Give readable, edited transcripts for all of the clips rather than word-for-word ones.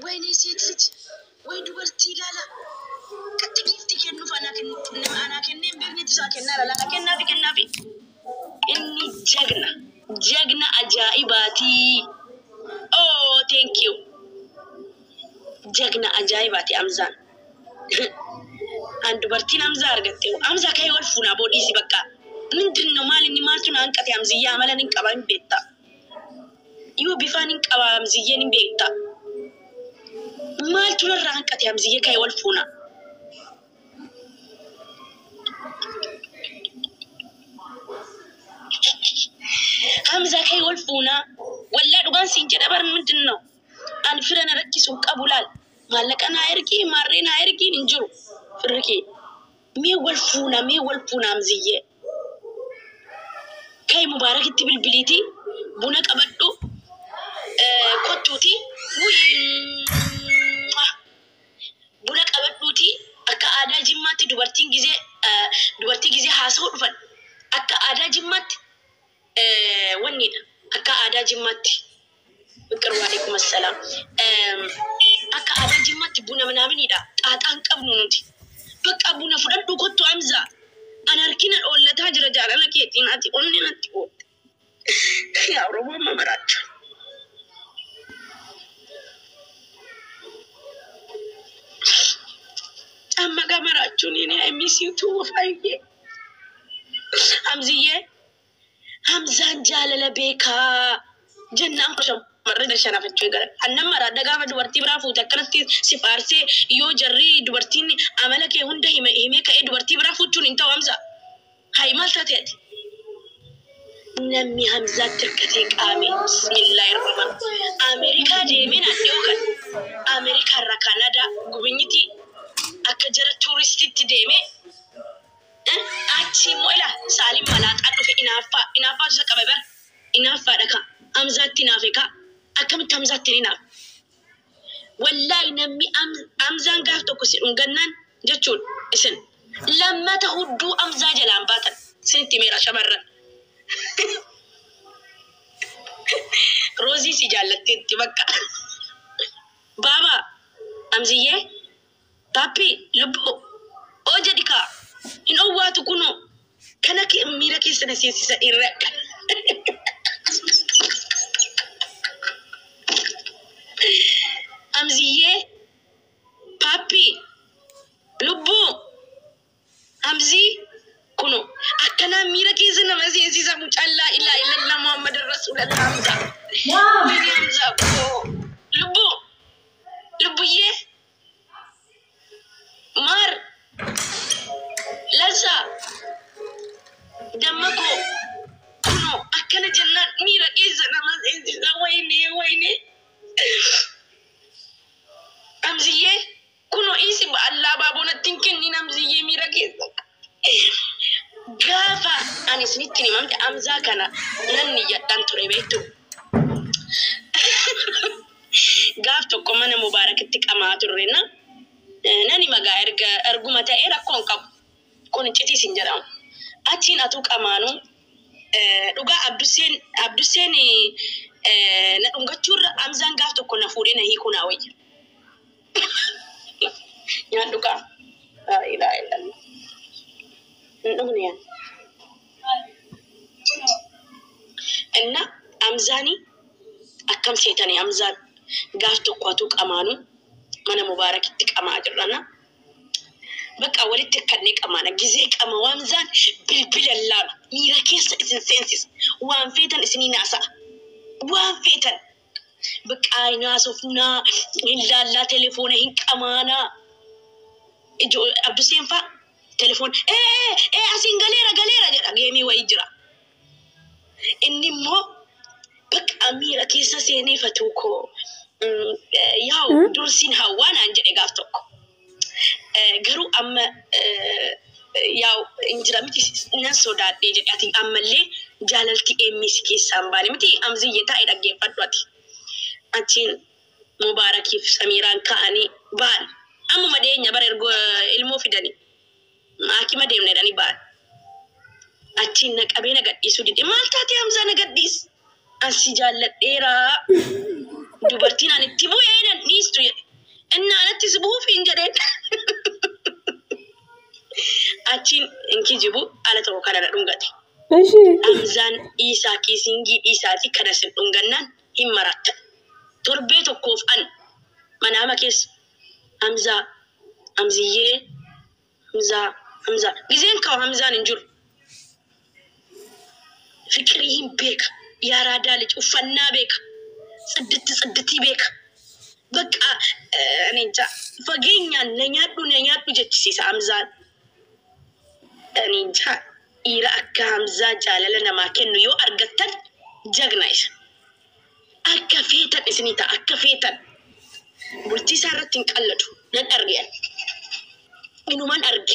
ويني سيتلج وين دورتي لا كتجيفتي كنو أنا كنين بيني تساكن لا كنا في إني جاجنا أجايباتي oh thank you جاجنا أجايباتي أمزان عند برتين أمزار قتي أمزا كي والفونا بودي سبكا من دنو مال إني ما تنا أنك أمزية عملا نكبا بيتا يو بفان نكبا أمزية نبيتا مال تنا رانك أمزية كي والفونا أمزا كي والفونا ولا دوغان سينجا دبر من دنو أنا فرنا ركيس وقبولال مالك أنا عيركي مارين عيركي ننجرو فركي مي والفونا أمزية كي مبارك تبل بليتي بونك أبدو كتوتي بونك أبدوتي أكا آدا جماتي دوبرتي جزي حاسو رفن أكا آدا جماتي ونينا أكا آدا جماتي بكروا عليكم السلام أكا آدا جماتي بونا منامني دا تاتان قبنو نتي بك أبونا فردو كتو أمزا أنا ركينا الأولى تاجر جارانا كيتين أتي أولي نتي يا رب ما مرات أما كاميرات جونيني I miss you too فايكي همزية همزان جالة بيكا جنة أنقشم مرة شنا في الشجرة أنا مرة دعاء دوارتي برافو تكرتي سفارسي يو جري دوارتين عملك يهوندا هيمة كأدوارتي برافو تون إنت همزة هاي مال تاتي نمي همزة تركتك آمين بسم الله الرحمن أمريكا جيمين أديوكا أمريكا ركاندا غبنيتي أكجرا تورستي تديمي أتشي مويلا سالم مالات أدو في إنافا سكابر إنافا دكا أمزة تنافيكا أكم تمزة تنيناف والله نمي أمزان قافتو كسي أنغنان جتشول إسن لما تهدو أمزة جلان باتا سنتي ميرا شمرا روزي سجالتي تبكى بابا أمزيه بابي لبو أوجدك إن أواتو كنو كانك ميراكي سنسيسي سئرك أمزيه بابي لبو أمزي كنو أكنا ميراكي سنسيسي سموش الله إلا إلا الله محمد رسول الله أمزا ويني أمزا لبو يه مار لسا دمكو كنو أكنا جنات ميراكي سنسيسي ويني أمزيه كنو إيسي الله بابونا تنكني نمزيه ميراكي غافا أنا سنتني مامت أمزا كنا نني يدان تريبيتو غافتو كمان مبارك تك أما ترينا ناني مغا أرغمتا إيرا كونكب كون تيتي سنجرام أتين أتوك أمانو دوغا عبدوسيني نونغا تشور أمزان غافتو كنا فورينا هي كنا وي يا دوغا لا إله إلا الله نغنيان إن أمزاني أكم سيتاني أمزان غافتو قواتوك أمانو من مبارك تك أما أجرنا بك أولي تكنيك أمانا جزيك أما وامزان بالبل اللام ميراكيس إسن سينسيس وانفيتن إسني ناسا وانفيتن بك آي ناسوفنا إلا لا تليفونه هنك أمانا إجو عبدو سينفا تليفون أسين غاليرا جيمي ويجرا إني مو بك أميرا كيسا سيني فتوكو ياو درسين هوانا أنجل إغافتوكو غرو أما ياو إنجرا متي ننسو دات ديجي أتي أما اللي جاللتي إميسي كيسان بالي متي أمزي يتا إدا جيفت واتي أتين مباركي في سميران كأني بان أما مدين يبرر ilmo fidani maki madem ne dani ba atin nak abena gaddisu dide maltati hamza na gaddis asijallat dera dubartina ne tibu yana nis buustu inni anatti si buufi hin jedheen achiin inki jibu ala ta'u kana dhungate amzaan isaa kiisingii isaati kana sin dhungannaan hin maratta torbee tokkoof an manama keessa amziyyee hamza gizeen kaw hamzaan injur fikrihin beeka yaara dalich ufannaa beeka ጽድቲ ቤካ በቃ እኔ እንጃ ፈገኛን ነኛዱ ጀችሲስ አምዛን እኔ እንጃ ኢራካ hamza ጃለለ ነማከኑ ዮ አርገተን ጀግናይሽ አከፌተን እስኒታ አከፌተን ቡልቲ ሳረትን ቀለዱ ነጠርቢያን ኢኑማን አርጌ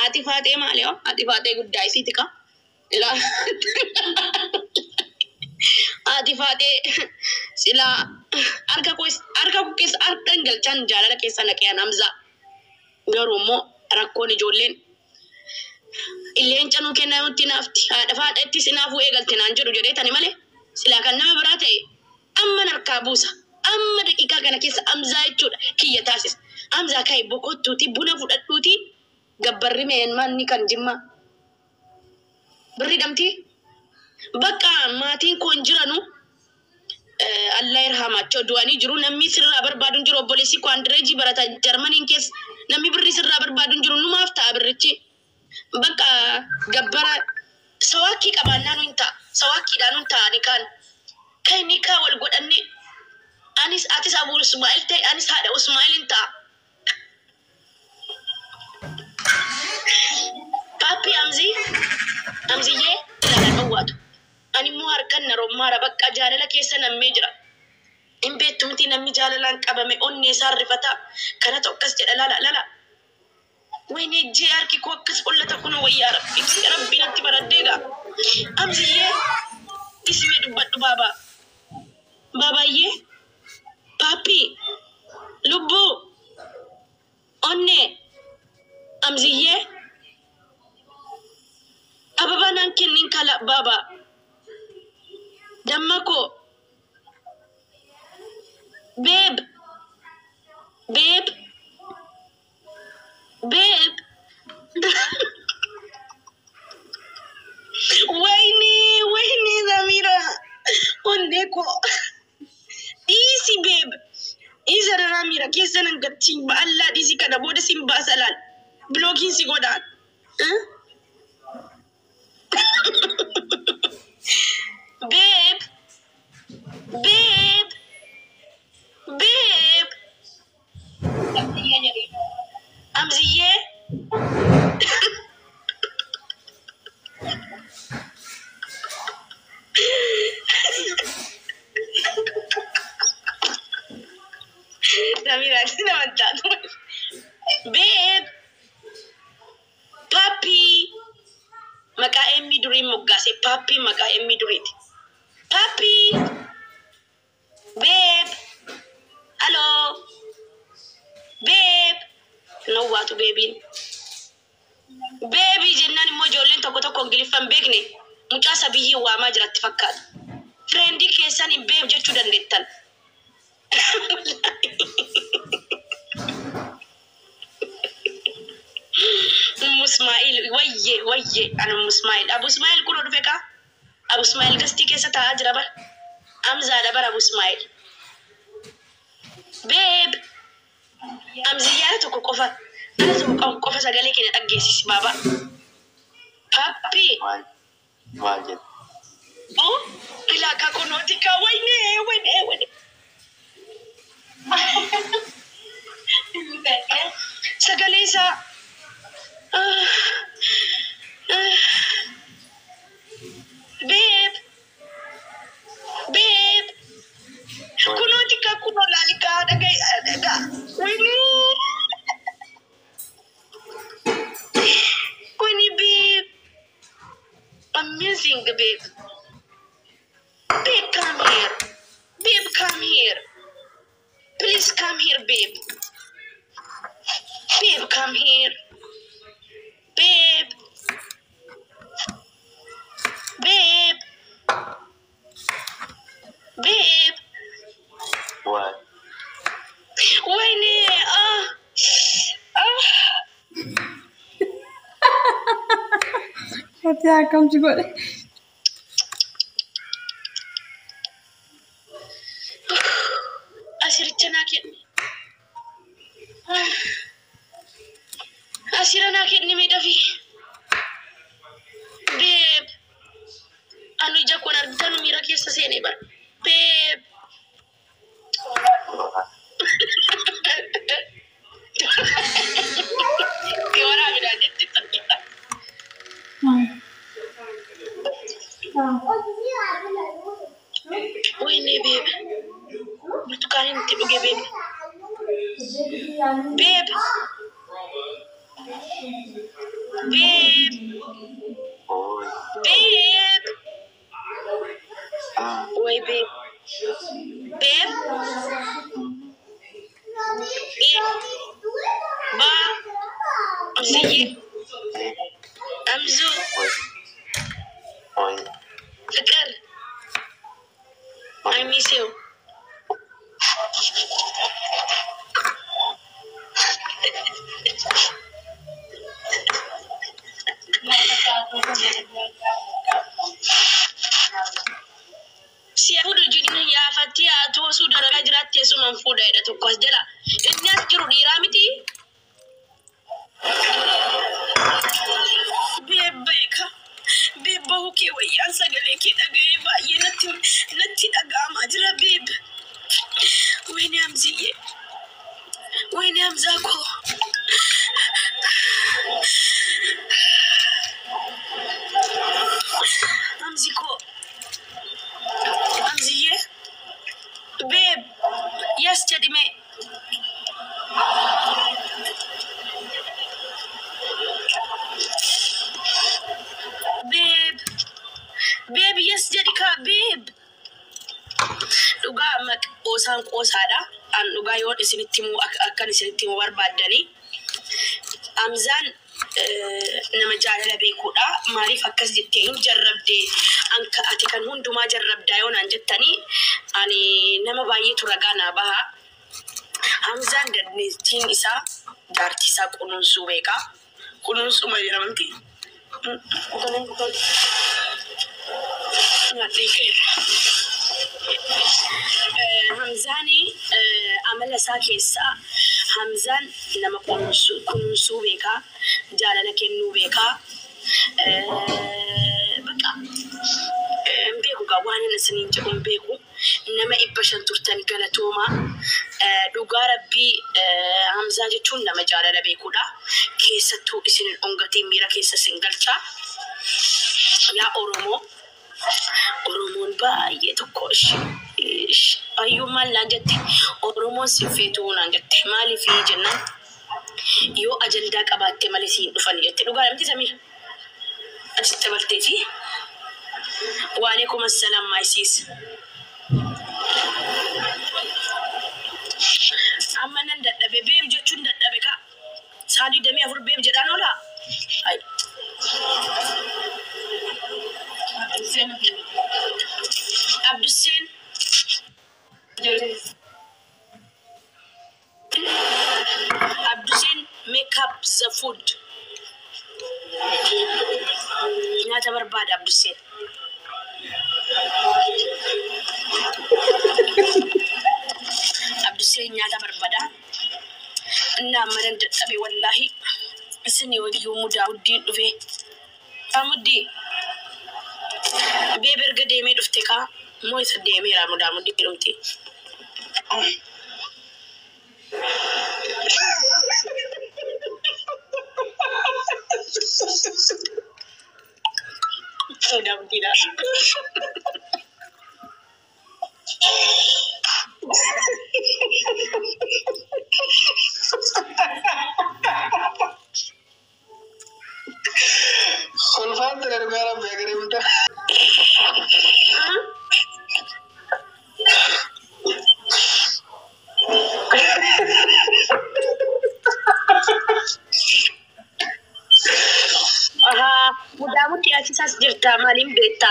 አቲፋቴ ማሊዮ አቲፋቴ ጉዳይ ሲትካ ላ Atifate sila arga ko kes artangal chan jalala kesa nakiyan amza garumo rakko ni jollen illeen chanu kenna yutti nafti hada faadatti sinafu egalte nan jedhu jedhe tani male sila kan nama birate amma narka busa amma daqiqa kana kesa amza jechuudha kiyya tasis amza kai bokottuti buna fudhadhuti gabbarri meen manni kan jimma birri damti Baka maatiin kun jiranu Allah irhamacho duani jiru namni sirra barbadun jiru obbolesi ko andreji barata Germany kes namni birri sirra barbadun jiru nu mafta birrichi baka gabbara sawaki qabannan winta sawaki danun ta ni kan kai ni ka wal godanne atis abu Ismail tay anis hada Ismail inta papi amziye la dawatu ani mo harkan na romara bakka jalala keessa namme jira imbeetumti namni jalalan qabame onne sarrifata kana tokkas jedha lala wayne je arki ko akkas ollata kuno wayya rabbi natti baraddega amziye isme dubbaddu babaye papi lubbu onne amziye ababa nan kennin kala baba Damako babe Wayne Zamira ondeko isi babe isa Ramira kesa nan gacin ba Allah disi kada boda sim basalal blocking si godan Babe. Amziye. Samira, sina mandato. Babe. Papi. Maka emmi duri mogase papi maka emmi duri. Papi. Babe. Hello. Babe. No what baby. Baby jennani mo jollen tokko ngilifan beekne mucaa sabiyi waa ma jiratti fakkaata. Friendi keessani babe jechuu dandeettan. Ismail wayye ana Ismail Abu Ismail kulo dhufe ka Abu Ismail gasti keessa taa'aa jira bar amza da bar Abu Ismail babe amziyaara tokko qofa ana tokko qofa sagalee keenya dhaggeessis baba papi wajib oh ila ka konoti ka wayne sagalee sa babe kunoti ka kuno lalika daga Winnie babe amazing babe come here please come here babe come here babe What? Hati akam juga deh. Asircha naa kenni. Asira naa kenni miidhafi. Babe. Anu ija kun arganu miira keessa seenee bara. Babe. Yoraa midhaan jetti tokkodha. Wayne babe. Matukaan inni itti dhuge babe. Babe. Babe. Babe. Wait, babe. Babe. Ba. Amzi. Amzu. Fikir. I miss you. Si aku dujudin ya Fatia tu sudah ada jerat ya suman fuda ida tu kos jela. Ini as juru diramiti. Bebeka. Bebahu ke wayan sagale ke daga ba ye nati daga majra beb. Wani amziye. Wani amzako. Amziko. Amziye. Babe. Yes, jadi me. Babe. Babe, yes, jadi ka babe. Dhugaa qoosaan qoosaadha. An dhugaa yoo isinitti himu akkan isinitti himu barbaadani. Amzaan nama jaalala beekuudha. Maaliif akkas jettee hin jarrabde anka ati kan hundumaa jarrabdaa yoo naan jettanii ani nama baay'eetu ragaa naa baha. Amzaan dandeettiin isaa jaartii isaa kunuunsuu beeka. Kunuunsuu malee namanti. Hamzaani amala isaa keessaa Hamzaan nama kunuunsuu beekaa, jaalala kennuu beekaa. Baqa beeku gaa waan inni isiniin jedhu beeku. Nama 500 turtan galatooma. Dhugaa Rabbii Hamzaa jechuun nama jaalala beekuudha. Keessattuu isinin ongatiin miira keessa sin galchaa. Yaa Oromoo. Oromoon baay'ee tokko ayyummaan laan jette Oromoon siffeetuu naan jette maaliif jennaan yoo ajandaa qabaatte malee siin dhufan jette dhugaa namti Samir asitti baltee fi waalaikum assalam maayisiis amma nan dadhabe beeb jechuun dadhabe ka saanii 24 beeb jedhaan oola ay Abdussin make up the food. Nyata barbaada Abdussin. Abdussin nyata barbaada. Inna maran dadhabe wallahi. Isini waliyyuu mudaawuddiin dhufe. Amuddi. Beber gede me dufte ka mo isa de me ramu da mudi rumti da mudi da Sulfan dari gara begere muta. Mudaamut yaasisas jirta maalin beekta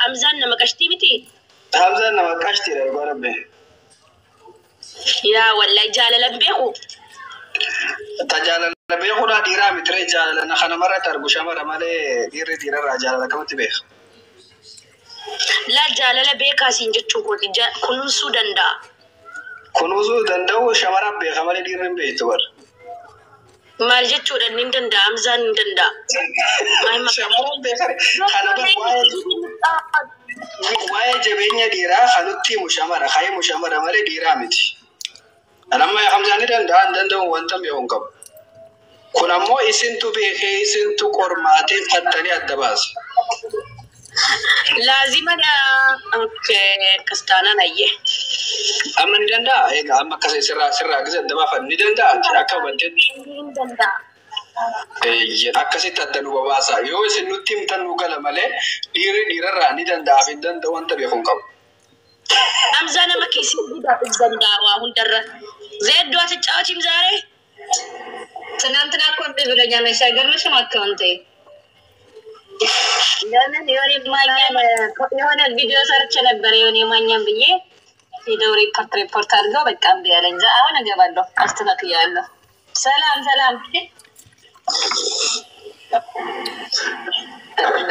Hamzaan nama qashtii miti Hamzaan nama qashtii dha dhugaa rabbi yaa wallahi jaalalan beeku tajaalala بيخونا ديرا متري جالة لأن خنا مرة تربو شمرة مالي ديرا راجالة كم تبيخ لا جالة بيكا سينجت شوكوتي كنوسو دندا كنوزو دندو شمرة بيخ مالي ديرا بيتور maal jechuudha inni danda'amsaan hin danda'a. Shamarran beekare kana waa'ee jabeenya dhiiraa kanutti mushamara ka'ee mushamara malee dhiiraa miti. Alamma hamzaan ni danda'a hin danda'u wanta beekuun qabu. Kun ammoo isintu beekee isintu qormaatee fattanii adda baasa. Laazimadha. Kastaanaan ayyee. Amma ni danda'a egaa amma akkasii sirraa gisa adda baafan ni danda'a akka hubanteetti. Hin danda'a. Akkasitti adda nu babaasa yoo isin nutti himtan nu gala malee dhiirarraa ni danda'a fi hin danda'u wanta beekuun qabu. Hamzaa nama keessi guddaa danda'a waa hundarra. Zeeddoo ati caatiin zaaree? ትናንትና እኮ እንደ ብለኛል አይሻገርልሽም አካውንቴ ለምን የሆነ ቪዲዮ ሰርቼ ነበር የሆነ የማኛም ብዬ ሄደው ሪፖርት አድርገው በቃ እምቢ አለኝ። አሁን እገባለሁ አስተካክያለሁ። ሰላም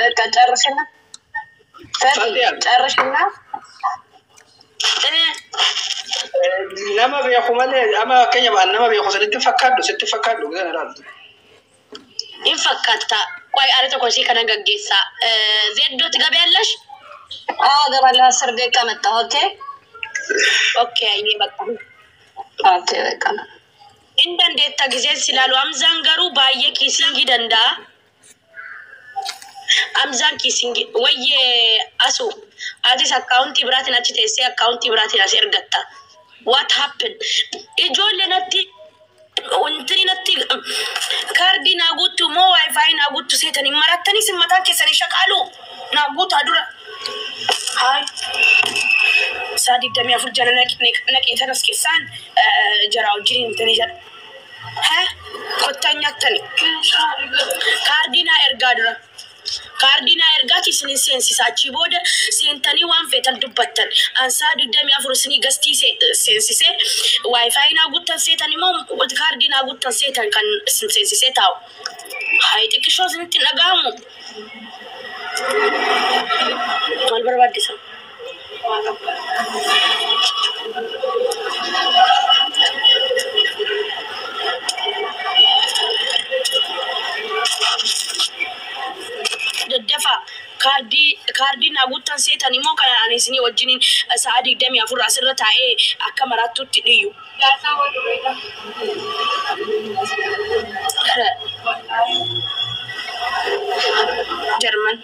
በቃ ጨርሽና nama beeku malee ama keenya baan nama beeku sitti fakkaaddu gana laatu. In fakkaata ቆይ አረ ተቆሲ ከነ ገጌሳ ዜዶ ትገቢያለሽ? ገባለሁ 10 ደቂቃ መጣሁ። ኦኬ አይ በቃ በቃ እንዴት ታግዜ ሲላሉ አምዛን ገሩ ባየ ኪሲንግ ደንዳ አምዛን ኪሲንግ ወይ አሱ አዲስ አካውንት ይብራትን አጭቴሲ አካውንት ይብራትን አስርገታ what happened ijolle natti untini natti kardi nagutu mo wifi nagutu setani maratani simatan kesani shaqalu nagutu adura hay sadi demi afurjana naki tanas kesan jara ujini ntani jara ha kotanya tani kardina ergadura kardina ergati sini sensi sachi boda sentani wan fetan dubbatan ansadu demi afurusini gasti sensi se wifi na guttan setani mo kardina guttan setan kan sensi setaw hay tikisho zinti nagamu wal barbadisa defa kardi na guttan setani mo kana anisini wajinin saadi demi afur asirra tae akka maratutti diyu German